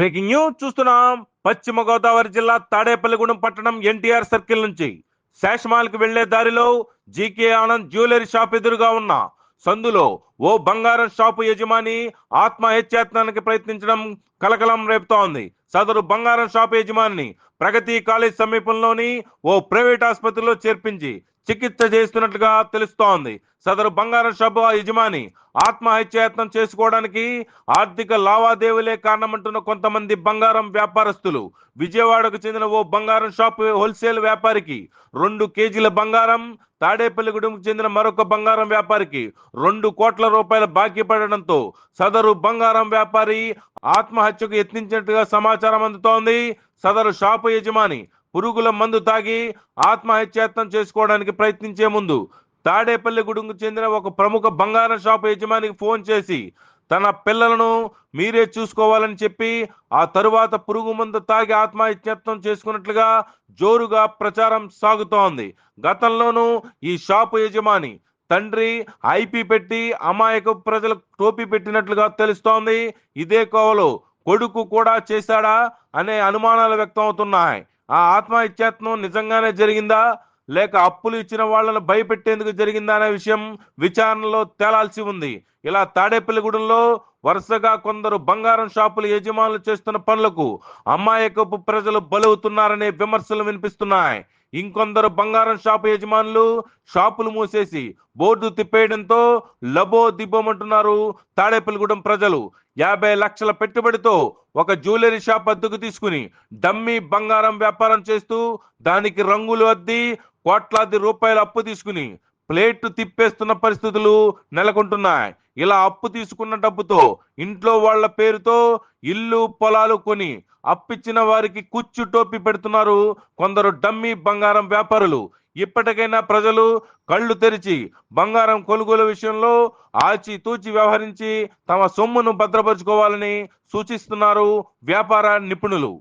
Breaking news చూస్తున్నాం. పశ్చిమ గోదావరి జిల్లా తాడేపల్లిగూడెం పట్టణం ఎన్టీఆర్ సర్కిల్ నుంచి శాష్మాల్ కి వెళ్లే దారిలో జీకే ఆనంద్ జ్యువెలరీ షాప్ ఎదురుగా ఉన్న సందులో ఓ బంగారం షాపు యజమాని ఆత్మహత్యాయత్నానికి ప్రయత్నించడం కలకలం రేపుతోంది. సదరు బంగారం షాపు యజమాని ప్రగతి కాలేజ్ సమీపంలోని ఓ ప్రైవేట్ ఆసుపత్రిలో చేర్పించి చికిత్స చేస్తున్నట్లుగా తెలుస్తోంది. సదరు బంగారం షాపు యజమాని ఆత్మహత్యాయత్నం చేసుకోవడానికి ఆర్థిక లావాదేవీలే కారణమంటున్న కొంతమంది బంగారం వ్యాపారస్తులు విజయవాడకు చెందిన ఓ బంగారం షాప్ హోల్సేల్ వ్యాపారికి 2 కేజీల బంగారం, తాడేపల్లిగూడెంకు చెందిన మరొక బంగారం వ్యాపారికి 2 కోట్ల రూపాయల బాకీ పడడంతో సదరు బంగారం వ్యాపారి ఆత్మహత్యకు యత్నించినట్టుగా సమాచారం అందుతోంది. సదరు షాపు యజమాని పురుగుల మందు తాగి ఆత్మహత్యాయత్నం చేసుకోవడానికి ప్రయత్నించే ముందు తాడేపల్లిగూడెంకు చెందిన ఒక ప్రముఖ బంగారం షాపు యజమానికి ఫోన్ చేసి తన పిల్లలను మీరే చూసుకోవాలని చెప్పి ఆ తరువాత పురుగు మందు తాగి ఆత్మహత్యాయత్నం చేసుకున్నట్లుగా జోరుగా ప్రచారం సాగుతోంది. గతంలోనూ ఈ షాపు యజమాని తండ్రి ఐపీ పెట్టి అమాయక ప్రజలకు టోపీ పెట్టినట్లుగా తెలుస్తోంది. ఇదే కోవలో కొడుకు కూడా చేశాడా అనే అనుమానాలు వ్యక్తం అవుతున్నాయి. ఆ ఆత్మహత్యాయత్నం నిజంగానే జరిగిందా లేక అప్పులు ఇచ్చిన వాళ్ళను భయపెట్టేందుకు జరిగిందా అనే విషయం విచారణలో తేలాల్సి ఉంది. ఇలా తాడేపల్లిగూడెంలో వరుసగా కొందరు బంగారం షాపుల యజమానులు చేస్తున్న పనులకు అమాయకపు ప్రజలు బలవుతున్నారనే విమర్శలు వినిపిస్తున్నాయి. ఇంకొందరు బంగారం షాపు యజమానులు షాపులు మూసేసి బోర్డు తిప్పేయడంతో లబో దిబ్బోమంటున్నారు తాడేపల్లిగూడెం ప్రజలు. 50 లక్షల పెట్టుబడితో ఒక జ్యువెలరీ షాప్ అద్దెకు తీసుకుని డమ్మీ బంగారం వ్యాపారం చేస్తూ దానికి రంగులు అద్ది కోట్లాది రూపాయల అప్పు తీసుకుని ప్లేట్ తిప్పేస్తున్న పరిస్థితులు నెలకొంటున్నాయి. ఇలా అప్పు తీసుకున్న డబ్బుతో ఇంట్లో వాళ్ళ పేరుతో ఇల్లు పొలాలు కొని అప్పిచ్చిన వారికి కుచ్చు టోపీ పెడుతున్నారు కొందరు డమ్మీ బంగారం వ్యాపారులు. ఇప్పటికైనా ప్రజలు కళ్ళు తెరిచి బంగారం కొనుగోలు విషయంలో ఆచితూచి వ్యవహరించి తమ సొమ్మును భద్రపరుచుకోవాలని సూచిస్తున్నారు వ్యాపార నిపుణులు.